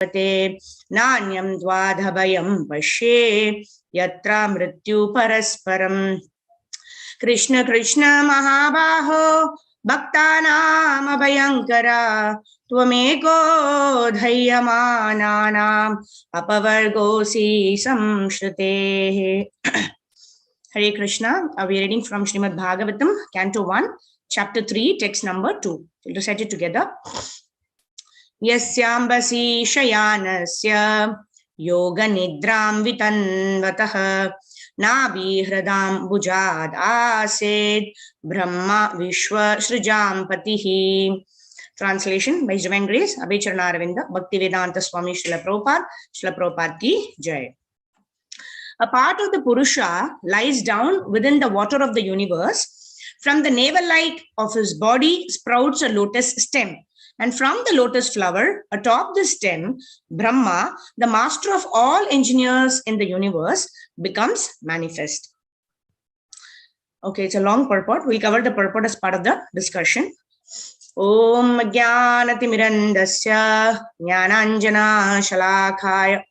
नान्यं द्वाधभयं पश्ये यत्र मृत्यु परस्परम्। कृष्ण कृष्ण महाबाहो भक्तानाम भयंकरा त्वमेको धैर्यमानानाम् अपवर्गोऽसि संश्रुतेः। Hare Krishna. We are reading from Srimad Bhagavatam, Canto 1, Chapter 3, Text number 2. We'll recite it together. Yasyambasi shayanasya yoga nidram vitanvatah Nabi hradam bujad ased Brahma Vishwa Srijam Patihi. Translation by His Divine Grace Abhay Charanaravinda Bhaktivedanta Swami Srila Prabhupada ki Jai. A part of the Purusha lies down within the water of the universe. From the navel light of his body sprouts a lotus stem. And from the lotus flower atop the stem, Brahma, the master of all engineers in the universe, becomes manifest. Okay, it's a long purport. We'll cover the purport as part of the discussion. Om Jnanatimirandasya Jnananjana Shalakaya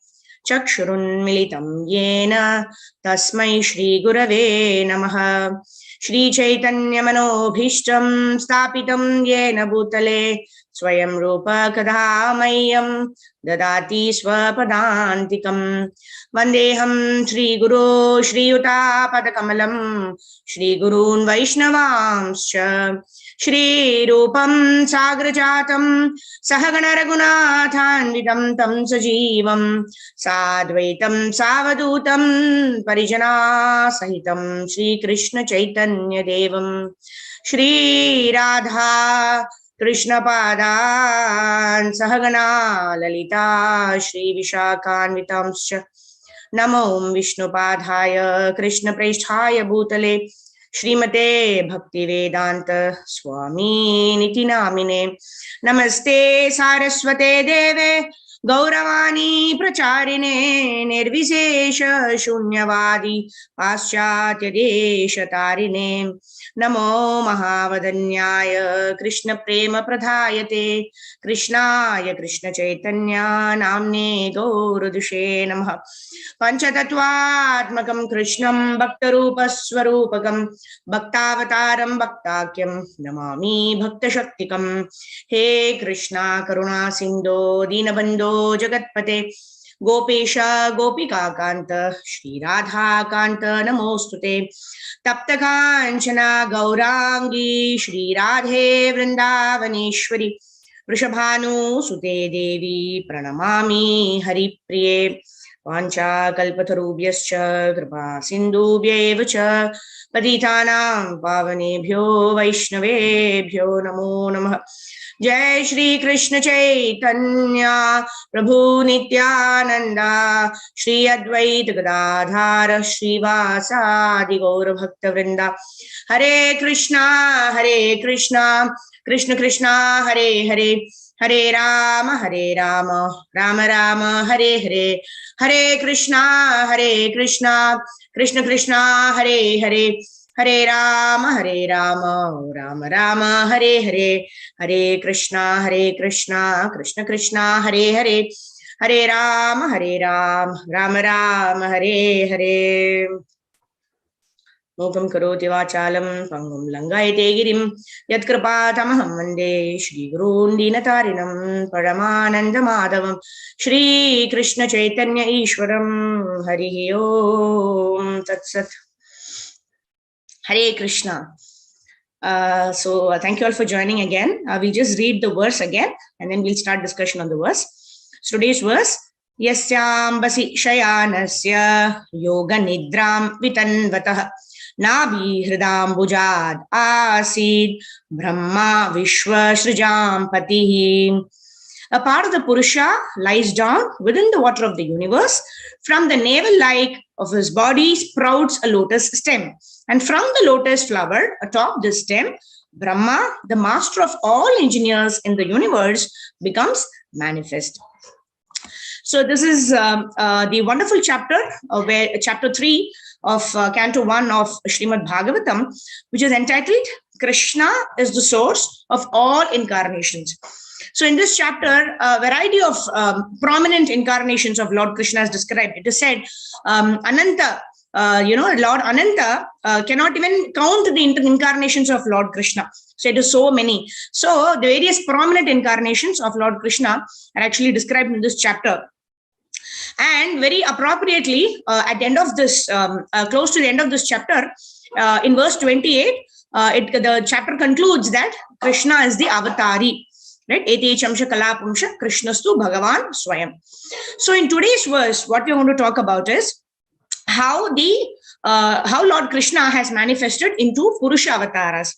Chakshurunmilitam Yena Tasmai Shri Gurave Namaha. Shri Chaitanya Manobhishtam Stapitam Yena Bhutale Swayam Rupa Kadhamayam Dadati Swapadantikam. Vandeham Shri Guru Shri Yuta Padakamalam Shri Gurun Vaishnavamscha Shri Rupam Sagrajatam Sahagana Raghunathanvidam Tam Sajivam Sadvaitam Savadutam Parijana Sahitam Shri Krishna Chaitanya Devam Shri Radha Krishna Padan Sahagana Lalita Shri Vishakhanvitamscha Namo Vishnu Padhaya Krishna Preshthaya Bhutale Shrimate Bhaktivedanta Swami Niti Namine. Namaste Saraswate Deve Gauravani Pracharine Nirvisesha Shunyavadi Paschatya Desha Tarine. Namo Mahavadanyaya Krishna Prema Pradhayate Krishnaya Krishna Chaitanya Namne Gauradushe Namaha. Panchatattvatmakam Krishnam Bhaktarupaswarupakam Bhaktavataram Bhaktakyam Namami Bhaktashaktikam. He Krishna Karuna Sindho Dinabandho Jagatpate Gopesha Gopika Kanta Shri Radha Kanta Namostute Tapta Kanchana Gaurangi Shri Radhe Vrindavaneshwari Vrishabhanu Sute Devi Pranamami Hari Priye. Vancha kalpatarubhyascha kripa sindhubhyeva cha patitanam pavanebhyo vaishnavebhyo namo namah. Jai Shri Krishna Chaitanya Prabhu Nityananda Shri Advaita Gadadhara Shri Vasadi Gaura Bhakta Vrinda. Hare Krishna Krishna Krishna Hare Hare Hare Rama Rama Rama Hare Hare. Hare Krishna Krishna Krishna Hare Hare. Hare Rama Rama Rama Hare Hare. Hare Krishna Krishna Krishna Hare Hare. Hare Rama Rama Rama Hare Hare. Mukam karoti vachalam pangum langayate girim yatkripatamaham vande Shri Gurun Dinatarinam Paramananda Madhavam Shri Krishna Chaitanya Ishwaram Harihi Om Tat Sat. Hare Krishna. So thank you all for joining again. We'll just read the verse again and then we'll start discussion on the verse. So today's verse, Yasyambasi shayanasya yoga nidram vitanvatah Nabi hridam bujad asid Brahma Vishwa Srijam Patihi. A part of the Purusha lies down within the water of the universe. From the navel-like of his body sprouts a lotus stem. And from the lotus flower atop the stem, Brahma, the master of all engineers in the universe, becomes manifest. So this is the wonderful chapter, where chapter 3 of Canto 1 of Srimad Bhagavatam, which is entitled Krishna is the source of all incarnations. So in this chapter, a variety of prominent incarnations of Lord Krishna is described. It is said, Ananta, Lord Ananta cannot even count the incarnations of Lord Krishna. So it is so many. So the various prominent incarnations of Lord Krishna are actually described in this chapter. And very appropriately, at the end of this, close to the end of this chapter, in verse 28, the chapter concludes that Krishna is the avatari. Right? Etechamsha kalapamsha Krishnastu Bhagavan Swayam. So in today's verse, what we are going to talk about is how Lord Krishna has manifested into Purusha avatars.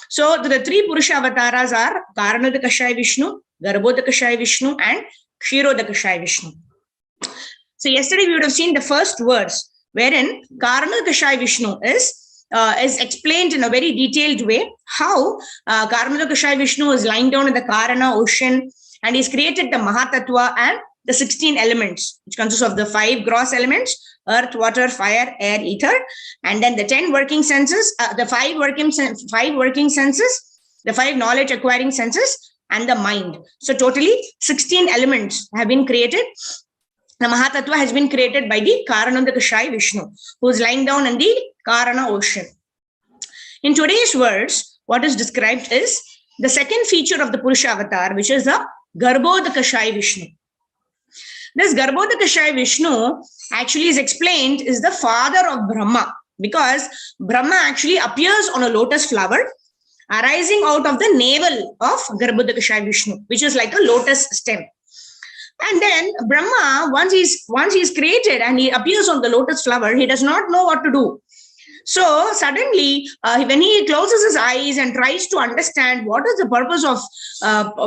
So the three Purusha avatars are Karanodakashaya Vishnu, Garbhodakashaya Vishnu, and Kshirodakashaya Vishnu. So yesterday we would have seen the first verse wherein Karanodakashaya Vishnu is explained in a very detailed way how Karanodakashaya Vishnu is lying down in the Karana ocean, and he's created the Mahatattva and the 16 elements, which consists of the 5 gross elements: earth, water, fire, air, ether, and then the 10 working senses, the 5 working senses, the 5 knowledge acquiring senses, and the mind. So totally 16 elements have been created. The Mahatattva has been created by the Karanodakashaya Vishnu, who is lying down in the Karana ocean. In today's verse, what is described is the second feature of the Purusha avatar, which is the Garbhodakashaya Vishnu. This Garbhodakashaya Vishnu actually is explained is the father of Brahma, because Brahma actually appears on a lotus flower arising out of the navel of Garbhodakashaya Vishnu, which is like a lotus stem. And then Brahma, once he's created and he appears on the lotus flower, he does not know what to do. So suddenly, when he closes his eyes and tries to understand what is the purpose of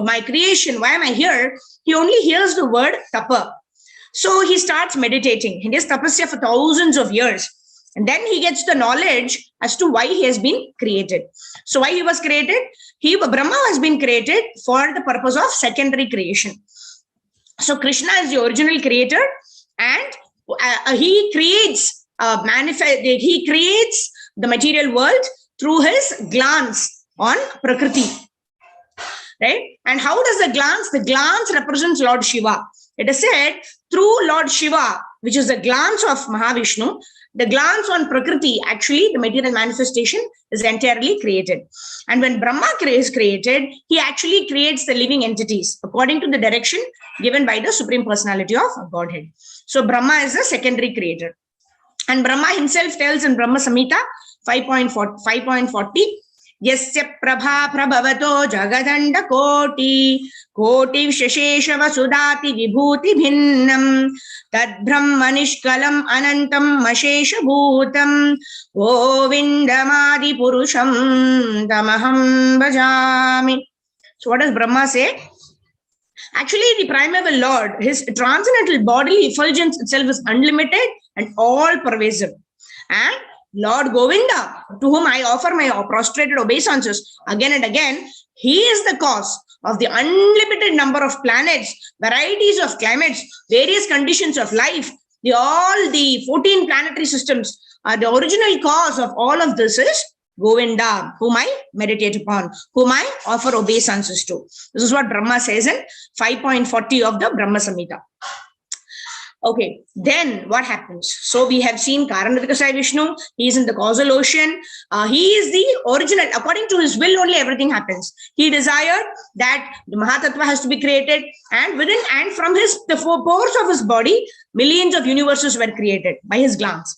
my creation, why am I here, he only hears the word tapa. So he starts meditating. He does tapasya for thousands of years. And then he gets the knowledge as to why he has been created. So why he was created? Brahma has been created for the purpose of secondary creation. So Krishna is the original creator, and he creates the material world through his glance on Prakriti. Right? And how does the glance? The glance represents Lord Shiva. It is said through Lord Shiva, which is the glance of Mahavishnu, the glance on Prakriti, actually the material manifestation is entirely created. And when Brahma is created, he actually creates the living entities according to the direction given by the Supreme Personality of Godhead. So Brahma is the secondary creator. And Brahma himself tells in Brahma Samhita 5.40, Yasya prabha prabhavato jagadanda koti visheshesha vasudati vibhuti bhinnam tad brahma nishkalam anantam mashesha bhutam govindamadi purusham tamaham bhajami. So what does Brahma say? Actually, the primeval Lord, his transcendental bodily effulgence itself is unlimited and all-pervasive. And Lord Govinda, to whom I offer my prostrated obeisances again and again, he is the cause of the unlimited number of planets, varieties of climates, various conditions of life. All the 14 planetary systems are the original cause of all of this is Govinda, whom I meditate upon, whom I offer obeisances to. This is what Brahma says in 5.40 of the Brahma Samhita. Okay, then what happens? So we have seen Karanodakashaya Vishnu. He is in the causal ocean. He is the original. According to his will, only everything happens. He desired that the Mahatattva has to be created, and within and from the 4 pores of his body, millions of universes were created by his glance.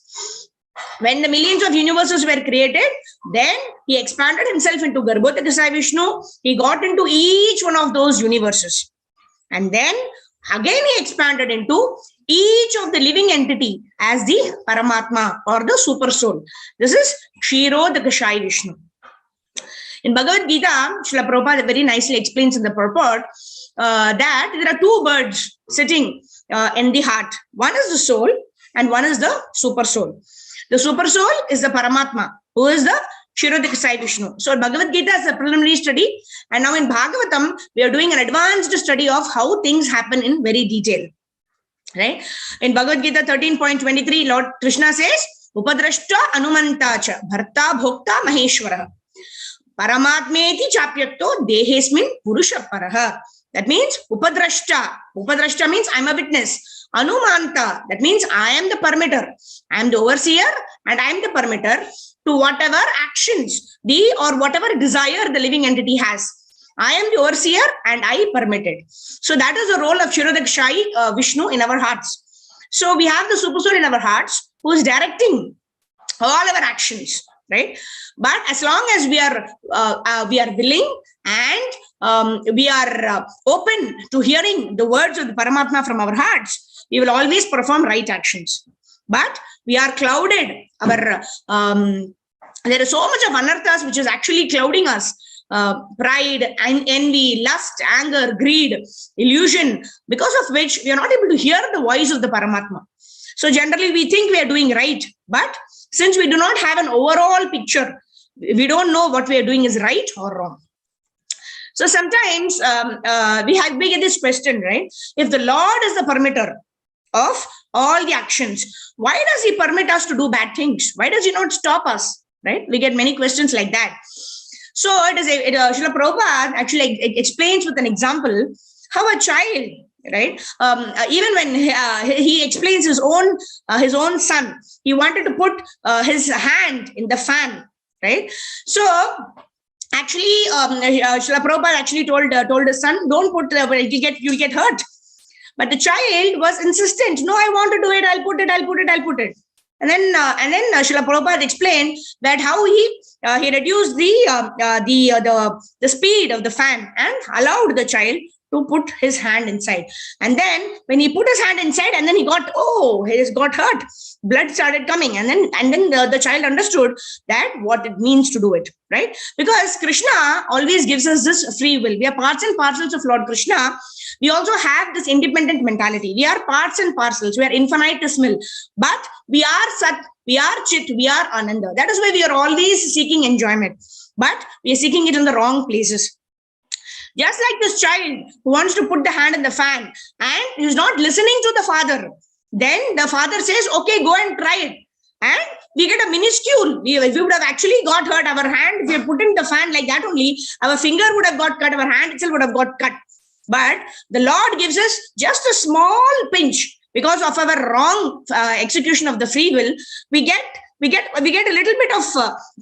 When the millions of universes were created, then he expanded himself into Garbhodakashaya Vishnu. He got into each one of those universes. And then again he expanded into each of the living entity as the Paramatma or the super soul. This is Kshirodakashaya Vishnu. In Bhagavad Gita, Srila Prabhupada very nicely explains in the purport that there are 2 birds sitting in the heart. One is the soul and one is the super soul. The super soul is the Paramatma, who is the Kshirodakashaya Vishnu. So Bhagavad Gita is a preliminary study, and now in Bhagavatam, we are doing an advanced study of how things happen in very detail. Right? In Bhagavad Gita 13.23, Lord Krishna says, Upadrashta anumantacha bharta bhokta maheshwaraha paramatmeti chapyakto dehesmin purusha paraha. that means Upadrashta. Upadrashta means I'm a witness. Anumanta, that means I am the permitter. I am the overseer and I am the permitter to whatever actions, or whatever desire the living entity has. I am the overseer and I permit it. So that is the role of Kshirodakshai Vishnu in our hearts. So we have the super soul in our hearts who is directing all our actions, right? But as long as we are willing and we are open to hearing the words of the Paramatma from our hearts, we will always perform right actions. But we are clouded. There is so much of anarthas which is actually clouding us. Pride, envy, lust, anger, greed, illusion, because of which we are not able to hear the voice of the Paramatma. So generally we think we are doing right, but since we do not have an overall picture, we don't know what we are doing is right or wrong. So sometimes we get this question, right? If the Lord is the permitter of all the actions, why does he permit us to do bad things? Why does he not stop us, right? We get many questions like that. So Srila Prabhupada actually explains with an example how a child, right? Even when he explains his own son, he wanted to put his hand in the fan, right? So actually, Srila Prabhupada actually told his son, don't put you'll get hurt. But the child was insistent. No, I want to do it. I'll put it. And then Srila Prabhupada explained that how he reduced the speed of the fan and allowed the child to put his hand inside. And then when he put his hand inside, and then he got hurt. Blood started coming, and then the child understood that what it means to do it, right? Because Krishna always gives us this free will. We are parts and parcels of Lord Krishna. We also have this independent mentality. We are parts and parcels. We are infinitesimal, but we are Sat, we are Chit, we are Ananda. That is why we are always seeking enjoyment, but we are seeking it in the wrong places. Just like this child who wants to put the hand in the fan and is not listening to the father. Then the father says, okay, go and try it. And we get a minuscule. If we would have actually got hurt, our hand, if we put in the fan like that only, our finger would have got cut, our hand itself would have got cut. But the Lord gives us just a small pinch because of our wrong execution of the free will. We get a little bit of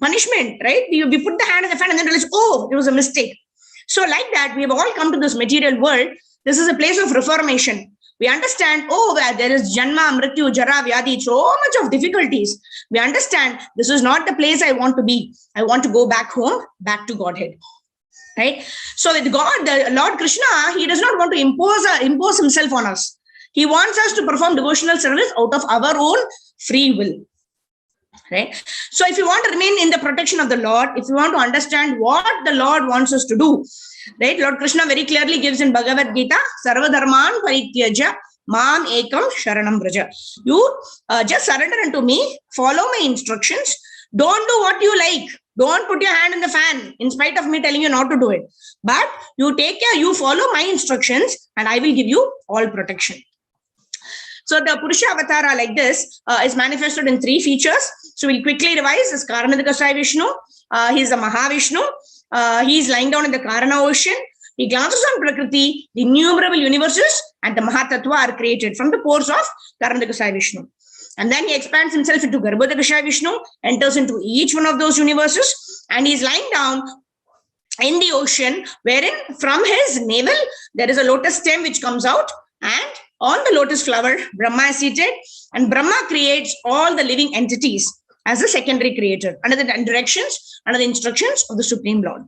punishment, right? We put the hand in the fan and then realize, oh, it was a mistake. So like that, we have all come to this material world. This is a place of reformation. We understand, there is Janma, Mrityu, Jara, Vyadi, so much of difficulties. We understand this is not the place I want to be. I want to go back home, back to Godhead. Right? So with God, the Lord Krishna, he does not want to impose himself on us. He wants us to perform devotional service out of our own free will. Right? So if you want to remain in the protection of the Lord, if you want to understand what the Lord wants us to do, right? Lord Krishna very clearly gives in Bhagavad Gita, Sarva Dharman Parityaja Mam Ekam Sharanam Braja. You just surrender unto me, follow my instructions, don't do what you like. Don't put your hand in the fan in spite of me telling you not to do it. But you take care, you follow my instructions and I will give you all protection. So the Purusha Avatara like this is manifested in 3 features. So we'll quickly revise. This Karanadakasai Vishnu. He is the Mahavishnu. He is lying down in the Karana ocean. He glances on Prakriti. The innumerable universes and the Mahatattva are created from the pores of Karanadakasai Vishnu. And then he expands himself into Garbhodakasai Vishnu, enters into each one of those universes, and he's lying down in the ocean, wherein from his navel there is a lotus stem which comes out, and on the lotus flower, Brahma is seated, and Brahma creates all the living entities as the secondary creator, under the directions, under the instructions of the Supreme Lord.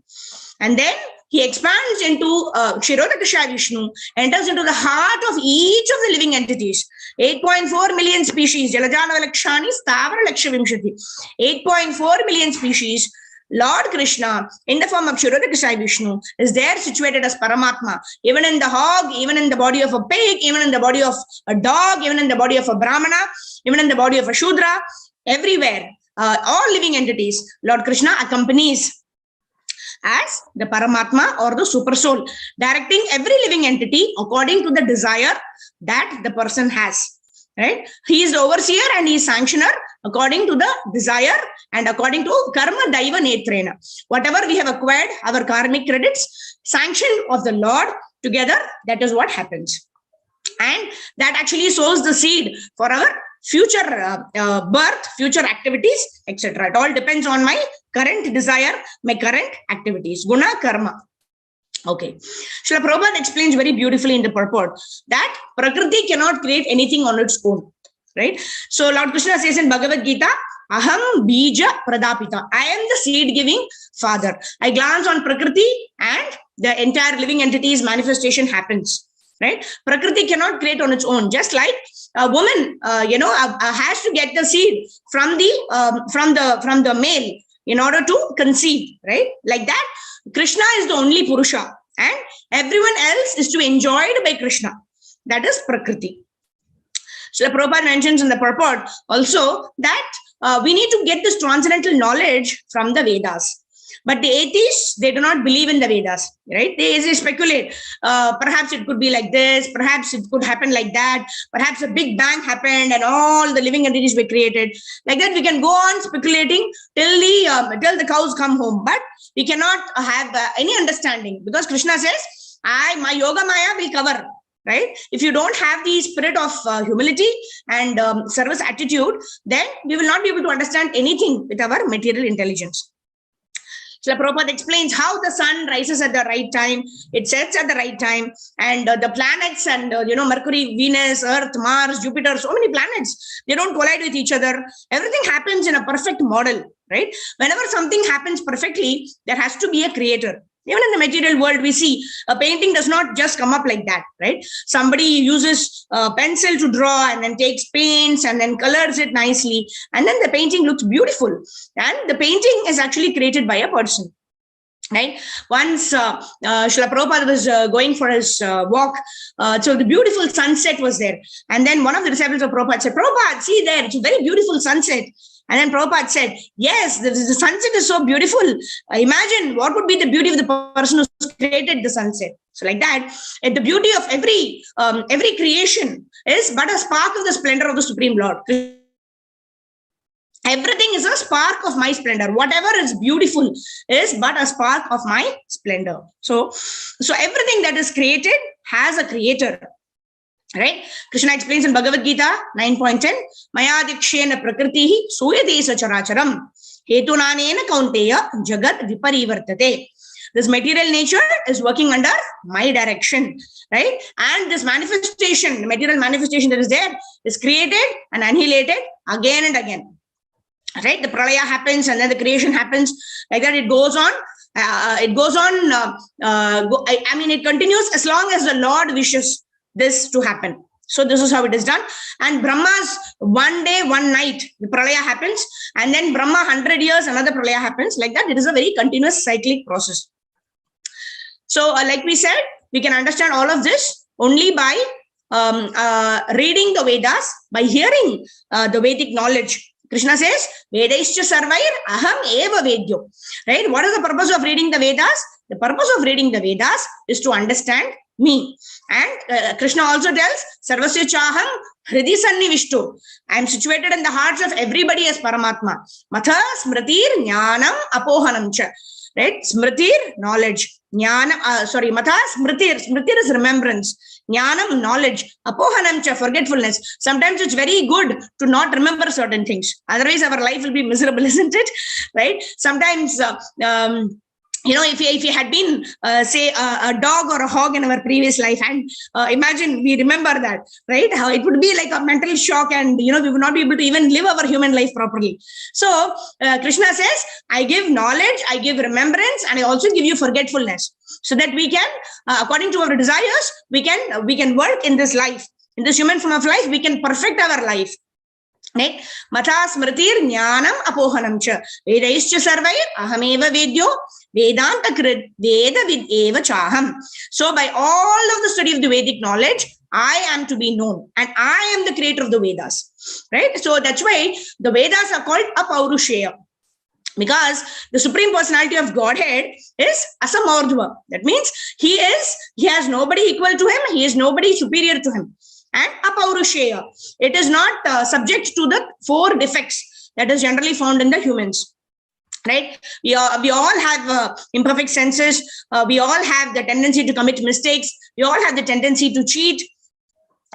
And then he expands into Kshirodakasha Vishnu, enters into the heart of each of the living entities. 8.4 million species, Jalajana Lakshani, Stavara Lakshavimshati. 8.4 million species. Lord Krishna, in the form of Kshirodakasai Vishnu, is there situated as Paramatma, even in the hog, even in the body of a pig, even in the body of a dog, even in the body of a Brahmana, even in the body of a Shudra, everywhere, all living entities, Lord Krishna accompanies as the Paramatma or the Super Soul, directing every living entity according to the desire that the person has. Right? He is the overseer and he is sanctioner according to the desire and according to karma daiva netrena. Whatever we have acquired, our karmic credits, sanction of the Lord, together, that is what happens. And that actually sows the seed for our future birth, future activities, etc. It all depends on my current desire, my current activities. Guna, karma. Okay. Srila Prabhupada explains very beautifully in the purport that Prakriti cannot create anything on its own. Right? So Lord Krishna says in Bhagavad Gita, Aham Bija Pradapita. I am the seed giving father. I glance on Prakriti and the entire living entity's manifestation happens. Right? Prakriti cannot create on its own. Just like a woman, has to get the seed from the male in order to conceive. Right? Like that, Krishna is the only Purusha, and everyone else is to be enjoyed by Krishna. That is Prakriti. So the Prabhupada mentions in the purport also that we need to get this transcendental knowledge from the Vedas. But the atheists, they do not believe in the Vedas, right? They speculate. Perhaps it could be like this. Perhaps it could happen like that. Perhaps a big bang happened and all the living entities were created. Like that, we can go on speculating till the cows come home. But we cannot have any understanding, because Krishna says, my yoga maya will cover. Right? If you don't have the spirit of humility and service attitude, then we will not be able to understand anything with our material intelligence. So Prabhupada explains how the sun rises at the right time, it sets at the right time, and the planets and Mercury, Venus, Earth, Mars, Jupiter, so many planets, they don't collide with each other. Everything happens in a perfect model, right? Whenever something happens perfectly, there has to be a creator. Even in the material world, we see a painting does not just come up like that, right? Somebody uses a pencil to draw and then takes paints and then colors it nicely. And then the painting looks beautiful. And the painting is actually created by a person, right? Once Srila Prabhupada was going for his walk. So the beautiful sunset was there. And then one of the disciples of Prabhupada said, Prabhupada, see there, it's a very beautiful sunset. And then Prabhupada said, yes, the sunset is so beautiful. Imagine what would be the beauty of the person who created the sunset. So like that, the beauty of every creation is but a spark of the splendor of the Supreme Lord. Everything is a spark of my splendor. Whatever is beautiful is but a spark of my splendor. So everything that is created has a creator. Right? Krishna explains in Bhagavad Gita 9.10, Maya dikshena prakritihi suyate sacharacharam hetunanena kaunteya jagat viparivartate. This material nature is working under my direction, right? And this manifestation, the material manifestation that is there, is created and annihilated again and again. Right? The pralaya happens and then the creation happens. Like that, it goes on. It continues as long as the Lord wishes this to happen. So this is how it is done. And Brahma's one day, one night, the pralaya happens, and then Brahma 100 years, another pralaya happens. Like that, it is a very continuous cyclic process. So like we said, we can understand all of this only by reading the Vedas, by hearing the Vedic knowledge. Krishna says, Vedaischa sarvair aham eva vedyo. Right? What is the purpose of reading the Vedas? The purpose of reading the Vedas is to understand me. And Krishna also tells, Sarvasya chaham hridi sannivishto. I am situated in the hearts of everybody as Paramatma. Matha smritir jnanam apohanam cha. Right? Smritir, knowledge. Matha smritir. Smritir is remembrance. Jnanam, knowledge. Apohanam cha, forgetfulness. Sometimes it's very good to not remember certain things. Otherwise, our life will be miserable, isn't it? Right? Sometimes, if we had been, say, a dog or a hog in our previous life, and imagine we remember that, right? How it would be like a mental shock, and we would not be able to even live our human life properly. So Krishna says, I give knowledge, I give remembrance, and I also give you forgetfulness, so that we can, according to our desires, we can work in this life, in this human form of life, we can perfect our life. Right? Matha smritir jnanam apohanam cha. Vedaischa sarvair ahameva vedyo vedanta krit veda vid eva chaham. So by all of the study of the Vedic knowledge, I am to be known, and I am the creator of the Vedas. Right? So that's why the Vedas are called Apaurusheya. Because the Supreme Personality of Godhead is Asamordhva. That means he has nobody equal to him, he is nobody superior to him. And Apaurusheya, it is not subject to the 4 defects that is generally found in the humans. Right? We all have imperfect senses. We all have the tendency to commit mistakes. We all have the tendency to cheat.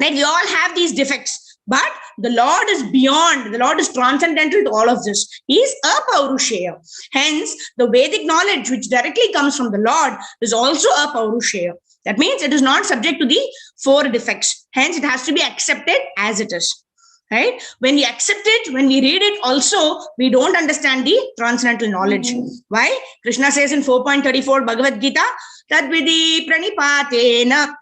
Right? We all have these defects. But the Lord is beyond, the Lord is transcendental to all of this. He is apaurushaya. Hence, the Vedic knowledge which directly comes from the Lord is also apaurushaya. That means it is not subject to the 4 defects. Hence, it has to be accepted as it is. Right? When we accept it, when we read it also, we don't understand the transcendental knowledge. Why? Krishna says in 4.34 Bhagavad Gita, Tadvidi pranipatena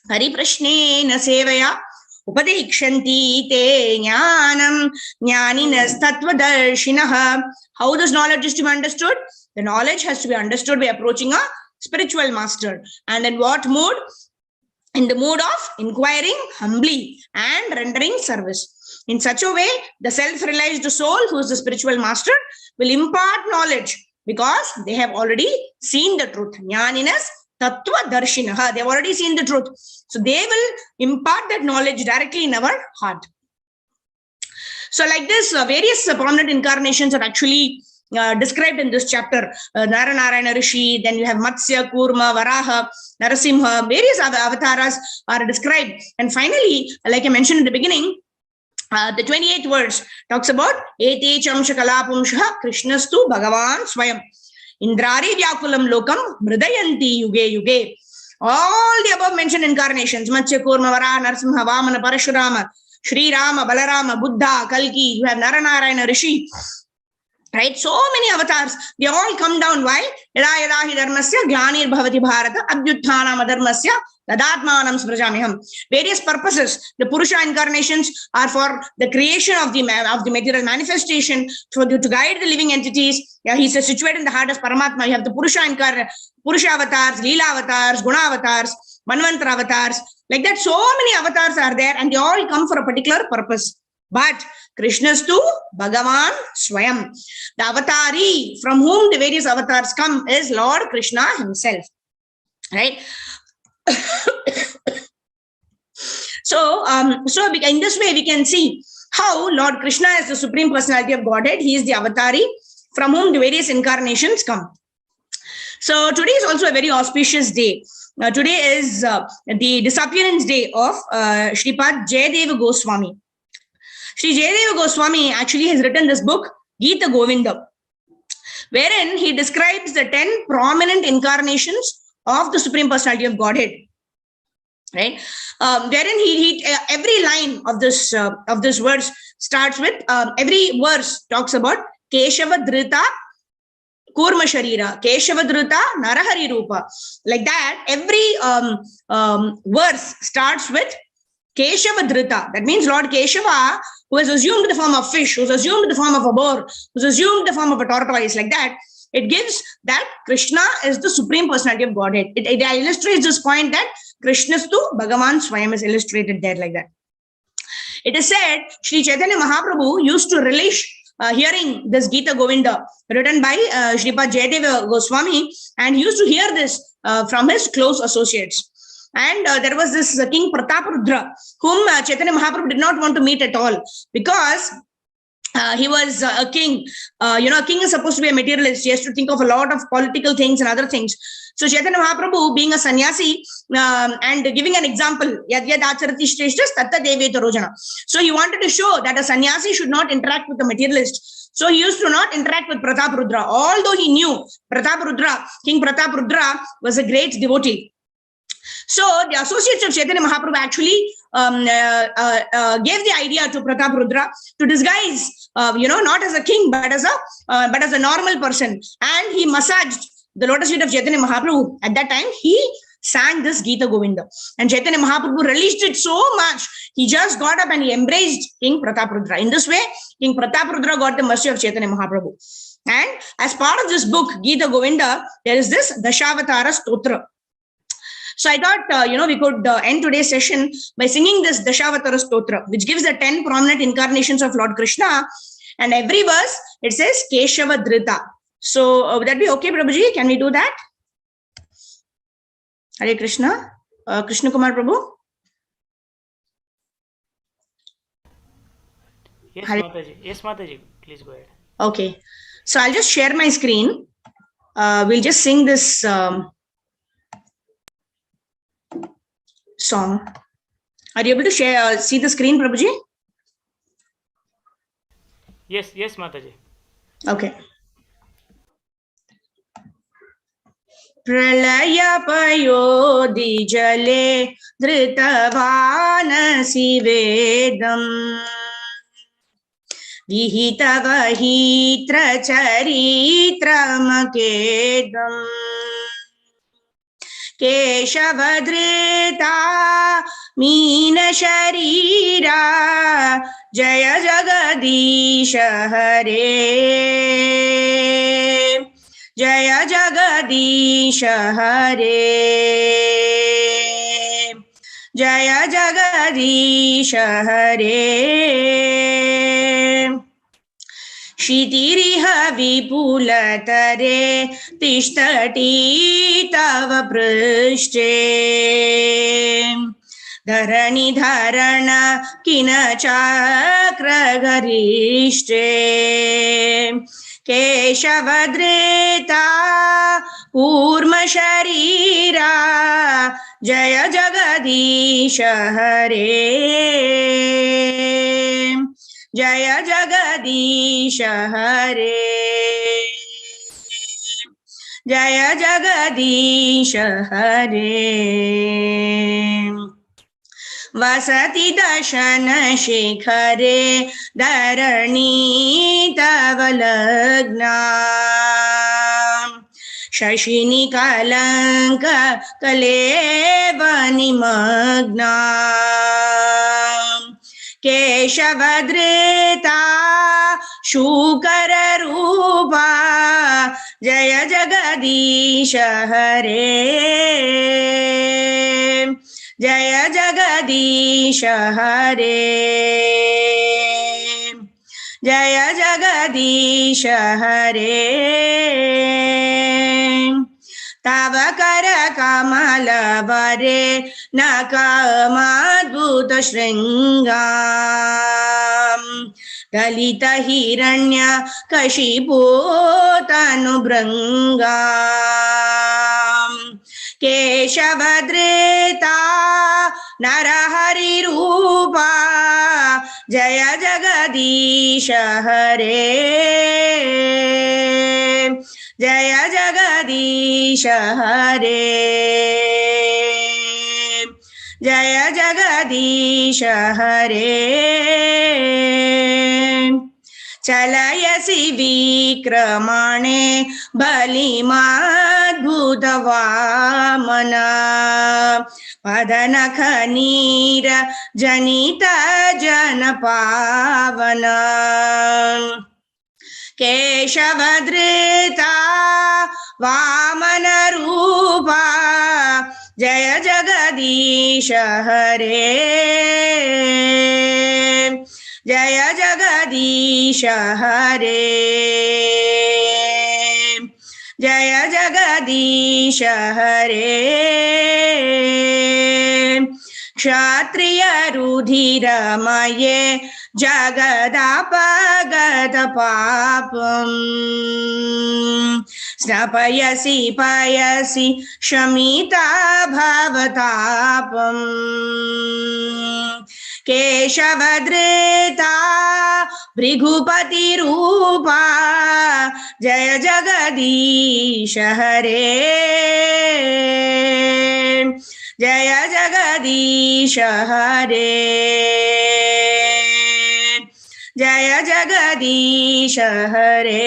hariprashnena sevaya upadekshanti te jnanam jnaninas tattvadarshinaha. How this knowledge is to be understood? The knowledge has to be understood by approaching a spiritual master. And in what mood? In the mood of inquiring humbly and rendering service. In such a way, the self-realized soul, who is the spiritual master, will impart knowledge because they have already seen the truth. Jnaninas tattva darshinaha. They have already seen the truth. So they will impart that knowledge directly in our heart. So like this, various prominent incarnations are actually described in this chapter. Naranarayana Rishi, then you have Matsya, Kurma, Varaha, Narasimha, various avatars are described. And finally, like I mentioned in the beginning, the 28th verse talks about Ete Chamsha Kalapumsha Krishnastu Bhagavan Swayam Indrari Vyakulam Lokam Mridayanti Yuge Yuge. All the above mentioned incarnations, Matsya, Kurma, Varaha, Narasimha, Vamana, Parashurama, Sri Rama, Balarama, Buddha, Kalki, you have Naranarayana Rishi. Right? So many avatars, they all come down. Why? Yada yada hi dharmasya glanir bhavati bharata abhyutthanam adharmasya tadatmanam sprajamiham. Various purposes. The Purusha incarnations are for the creation of the material manifestation, to guide the living entities. Yeah, he's situated in the heart of Paramatma. You have the Purusha avatars, Leela avatars, Guna avatars, Manvantra avatars. Like that, so many avatars are there, and they all come for a particular purpose. But Krishnastu Bhagavan Swayam. The avatari from whom the various avatars come is Lord Krishna himself. Right? So in this way we can see how Lord Krishna is the Supreme Personality of Godhead. He is the avatari from whom the various incarnations come. So today is also a very auspicious day. Today is the disappearance day of Shripad Jayadeva Goswami. Sri Jayadeva Goswami actually has written this book, Gita Govinda, wherein he describes the 10 prominent incarnations of the Supreme Personality of Godhead. Right? Wherein he every line of this verse starts with, every verse talks about Keshava Dhrita Kurma Sharira, Keshava Dhrita Narahari Rupa. Like that, every verse starts with Keshava Dhrita. That means Lord Keshava, who has assumed the form of fish, who has assumed the form of a boar, who has assumed the form of a tortoise, like that. It gives that Krishna is the Supreme Personality of Godhead. It illustrates this point that Krishnastu Bhagavan Swayam is illustrated there like that. It is said Sri Chaitanya Mahaprabhu used to relish hearing this Gita Govinda written by Shripad Jayadeva Goswami, and he used to hear this from his close associates. And there was this King Prataparudra, whom Chaitanya Mahaprabhu did not want to meet at all, because he was a king. A king is supposed to be a materialist. He has to think of a lot of political things and other things. So Chaitanya Mahaprabhu, being a sannyasi and giving an example, yad yad acharati shreshtas tatta deveta rojana. So he wanted to show that a sannyasi should not interact with a materialist. So he used to not interact with Prataparudra, although he knew King Prataparudra was a great devotee. So the associates of Chaitanya Mahaprabhu actually gave the idea to Prataparudra to disguise, not as a king, but as a normal person. And he massaged the lotus feet of Chaitanya Mahaprabhu. At that time, he sang this Gita Govinda. And Chaitanya Mahaprabhu relished it so much, he just got up and he embraced King Prataparudra. In this way, King Prataparudra got the mercy of Chaitanya Mahaprabhu. And as part of this book, Gita Govinda, there is this Dashavatara Stotra. So I thought, we could end today's session by singing this Dashavatara Stotra, which gives the 10 prominent incarnations of Lord Krishna. And every verse, it says Keshava Dhrita. So would that be okay, Prabhuji? Can we do that? Hare Krishna. Krishna Kumar Prabhu. Yes, Mataji. Yes, Mataji. Please go ahead. Okay. So I'll just share my screen. We'll just sing this song. Are you able to share, see the screen, Prabhuji? Yes, yes, Mataji. Okay. प्रलयपयोधि जले धृतवानसि वेदम् विहितवहित्र चरित्रमकेदम् केशवधृता मीनशरीरा जय जगदीश हरे जय जगदीश हरे जय जगदीश हरे क्षितिरिह विपुलतरे तिष्ठति तव पृष्ठे धरणिधरण किन चक्रगरिष्ठे केशवधृता कूर्मशरीरा जय जगदीश हरे जय जगदीश हरे जय जगदीश हरे वसति दशन शिखरे धरणी तव लग्ना शशिनि कलंक कलेव निमग्ना केशवधृता शूकररूपा जय जगदीश हरे जय जगदीश हरे जय जगदीश हरे तव कर कमल वरे नकमाद्भुत शृंगा दलित हिरण्य कशिपो तनुभृंगा केशवधृता नरहरि रूपा जय जगदीश हरे जय जगदीश हरे जय जगदीश हरे चलयसि विक्रमणे बलिमाद्भुतवामन पदनखनीर जनित जनपावन केशवधृता वामन रूपा जय जगदीश हरे जय जगदीश हरे जय जगदीश हरे क्षत्रिय रुधिरमये जगदापगत पापम् स्नपयसि पयसि शमिता भवतापम् केशवधृता भृगुपति रूपा जय जगदीश हरे जय जगदीश हरे जय जगदीश हरे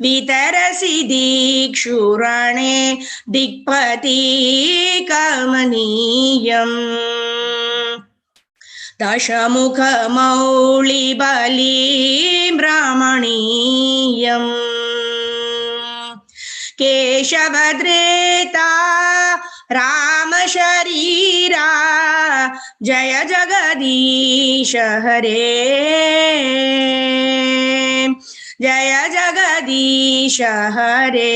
वितरसि दीक्षुरणे दिक्पति कमनीयम् दशमुखमौलिबली ब्राह्मणीयम् केशवधृता रामशरीरा जय जगदीश हरे जय जगदीश हरे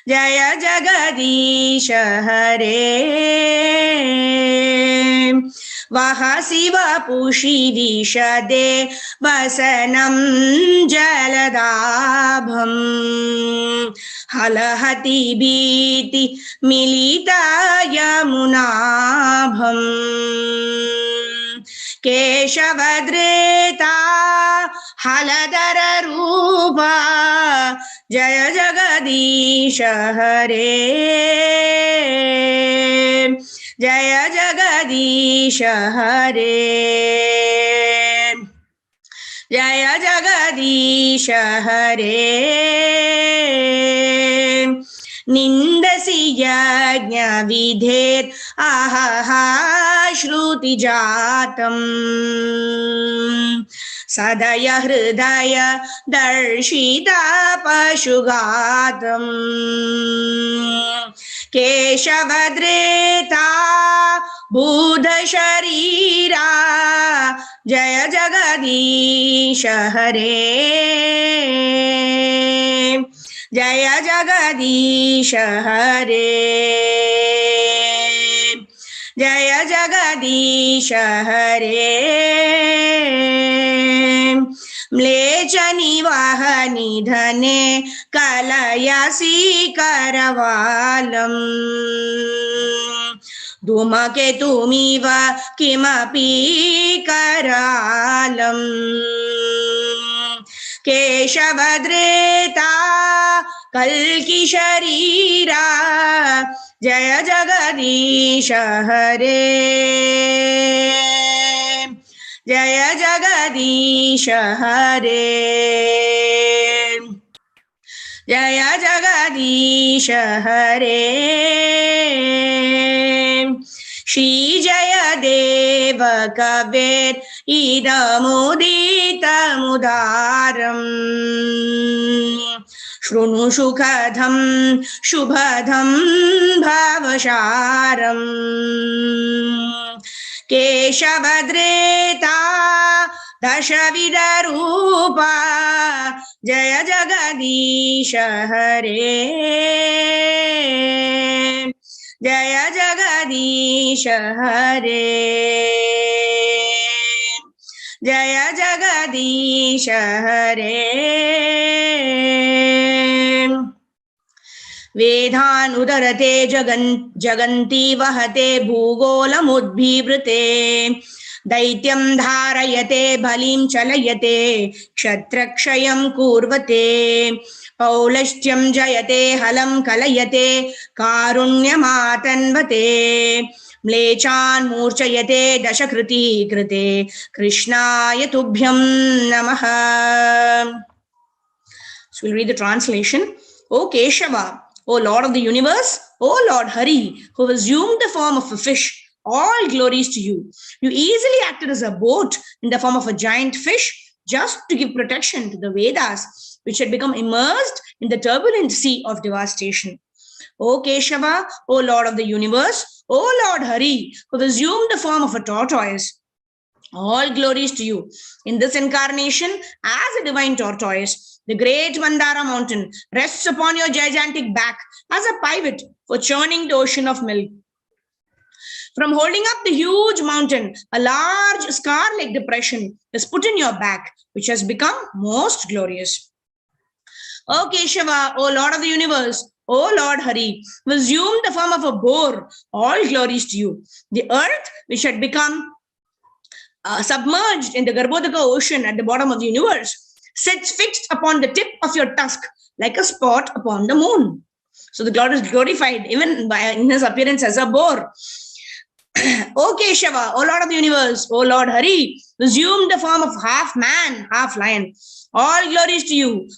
जय जगदीश हरे वहसि वपुषि दिशदे वसनं जलदाभम् हलहति भीति मिलिता यमुनाभम् केशवद्रेता हलधर रूपा जय जगदीश हरे जय जगदीश हरे जय जगदीश हरे निन्दसि यज्ञ विधेर् अहहा श्रुति जातम् सदय हृदय दर्शिता पशुघातम् केशवद्रेता बुध शरीरा जय जगदीश हरे जय जगदीश हरे जय जगदीश हरे म्लेच्छ निवाह निधने कलयसि करवालम् धूमकेतुमिव किमपि करालम् केशवद्रेता कल्कि शरीरा जय जगदीश हरे जय जगदीश हरे जय जगदीश हरे श्री जयदेव कवेर् इदमुदितमुदारम् शृणु सुखदं शुभदं भवसारम् केशवद्रेता दशविधरूपा जय जगदीश हरे जय जगदीश हरे जय जगदीश हरे वेदानुदरते जगन्ति वहते भूगोलमुद्भिवृते दैत्यं धारयते बलिं चलयते क्षत्रक्षयं कुर्वते पौलष्ट्यं जयते हलं कलयते कारुण्यमातन्वते म्लेच्छान् मूर्छयते दशकृति कृते कृष्णाय तुभ्यं नमः. So we'll read the translation. O Keshava, O Lord of the universe, O Lord Hari, who assumed the form of a fish, all glories to you. You easily acted as a boat in the form of a giant fish just to give protection to the Vedas, which had become immersed in the turbulent sea of devastation. O Keshava, O Lord of the universe, O Lord Hari, who assumed the form of a tortoise, all glories to you. In this incarnation, as a divine tortoise, the great Mandara mountain rests upon your gigantic back as a pivot for churning the ocean of milk. From holding up the huge mountain, a large scar-like depression is put in your back, which has become most glorious. O Keshava, O Lord of the universe, O Lord Hari, who assumed the form of a boar, all glories to you. The earth, which had become submerged in the Garbhodaka ocean at the bottom of the universe, sits fixed upon the tip of your tusk like a spot upon the moon. So the God is glorified even in his appearance as a boar. O Keshava, O Lord of the universe, O Lord Hari, assumed the form of half man, half lion. All glories to you.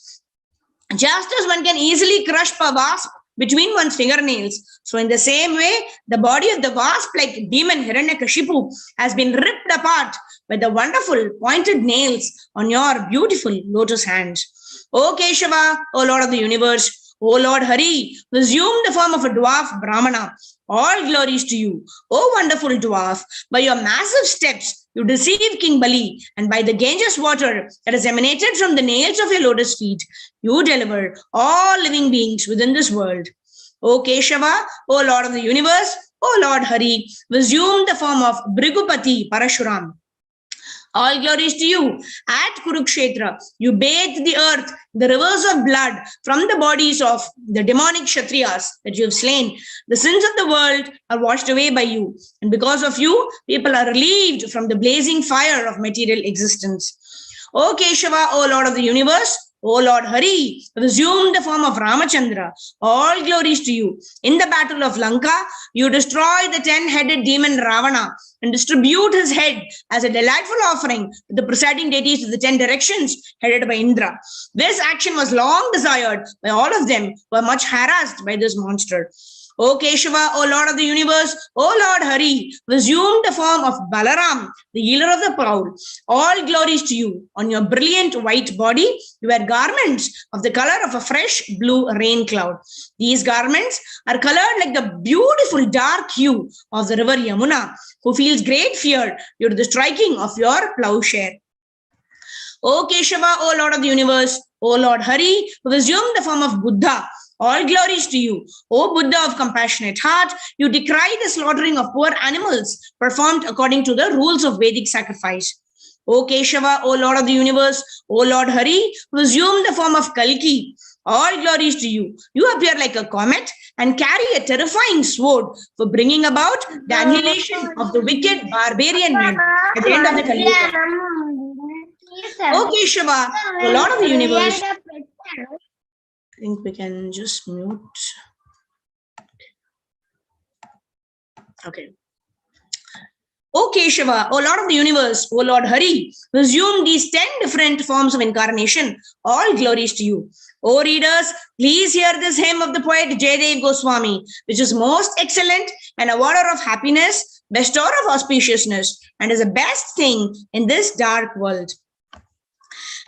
Just as one can easily crush a wasp between one's fingernails, so in the same way, the body of the wasp-like demon Hiranyakashipu has been ripped apart by the wonderful pointed nails on your beautiful lotus hands. O Keshava, O Lord of the universe, O Lord Hari, assumed the form of a dwarf Brahmana. All glories to you. O wonderful dwarf, by your massive steps, you deceive King Bali, and by the Ganges water that is emanated from the nails of your lotus feet, you deliver all living beings within this world. O Keshava, O Lord of the universe, O Lord Hari, assumed the form of Brigupati Parashuram. All glories to you. At Kurukshetra, you bathed the earth, the rivers of blood from the bodies of the demonic Kshatriyas that you have slain. The sins of the world are washed away by you. And because of you, people are relieved from the blazing fire of material existence. O Keshava, O Lord of the universe, O Lord Hari, assume the form of Ramachandra. All glories to you. In the battle of Lanka, you destroy the 10-headed demon Ravana and distribute his head as a delightful offering to the presiding deities of the 10 directions headed by Indra. This action was long desired by all of them, who were much harassed by this monster. O Keshava, O Lord of the universe, O Lord Hari, assume the form of Balaram, the healer of the proud. All glories to you. On your brilliant white body, you wear garments of the color of a fresh blue rain cloud. These garments are colored like the beautiful dark hue of the river Yamuna, who feels great fear due to the striking of your plowshare. O Keshava, O Lord of the universe, O Lord Hari, who assumed the form of Buddha. All glories to you. O Buddha of compassionate heart, you decry the slaughtering of poor animals performed according to the rules of Vedic sacrifice. O Keshava, O Lord of the universe, O Lord Hari, who assumed the form of Kalki. All glories to you. You appear like a comet and carry a terrifying sword for bringing about the annihilation of the wicked barbarian men at the end of the Kali Yuga. O Keshava, O Lord of the universe, I think we can just mute. Okay. O Keshava, O Lord of the universe, O Lord Hari, assume these 10 different forms of incarnation. All glories to you. O readers, please hear this hymn of the poet Jayadev Goswami, which is most excellent and a water of happiness, bestower of auspiciousness, and is the best thing in this dark world.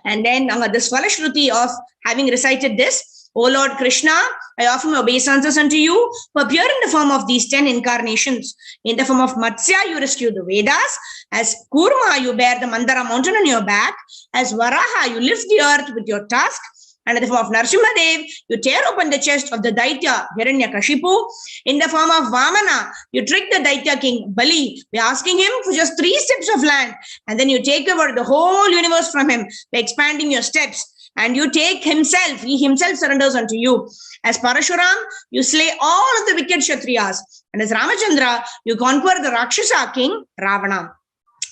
And then this Falashruti of having recited this, O Lord Krishna, I offer my obeisances unto you, who appear in the form of these 10 incarnations. In the form of Matsya, you rescue the Vedas. As Kurma, you bear the Mandara mountain on your back. As Varaha, you lift the earth with your tusk. And in the form of Narsimhadev, you tear open the chest of the Daitya Hiranyakashipu. In the form of Vamana, you trick the Daitya king Bali by asking him for just 3 steps of land. And then you take over the whole universe from him by expanding your steps. And you take himself, he himself surrenders unto you. As Parashuram, you slay all of the wicked Kshatriyas. And as Ramachandra, you conquer the Rakshasa king Ravana.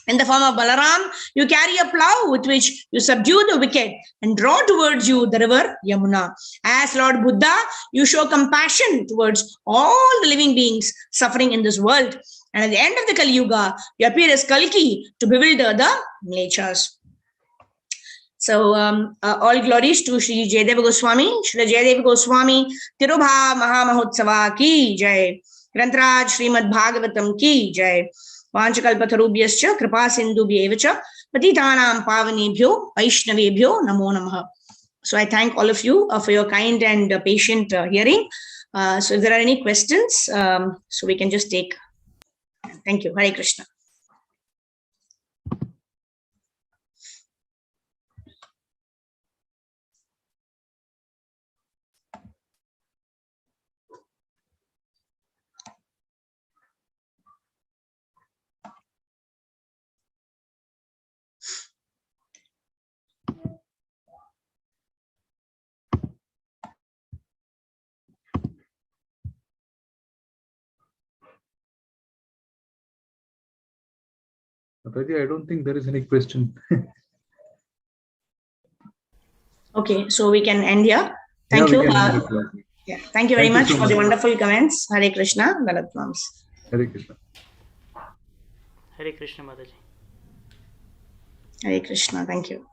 In the form of Balaram, you carry a plow with which you subdue the wicked and draw towards you the river Yamuna. As Lord Buddha, you show compassion towards all the living beings suffering in this world. And at the end of the Kali Yuga, you appear as Kalki to bewilder the Mlechas. So, all glories to Shri Jayadeva Goswami, Shri Jayadeva Goswami, Tirubha Mahamahotsava ki jai, Grantaraj Srimad Bhagavatam ki jai, Vanchakalpatharubhyascha Kripa Sindhubhyevacha, Patitanam Pavanebhyo, Vaishnavebhyo, Namo Namaha. So, I thank all of you for your kind and patient hearing. So, if there are any questions, so we can just take. Thank you. Hare Krishna. Mataji, I don't think there is any question. Okay, so we can end here. Thank you. Yeah, thank you very much for the wonderful comments. Hare Krishna, Galatmams. Hare Krishna. Hare Krishna, Mataji. Hare Krishna, thank you.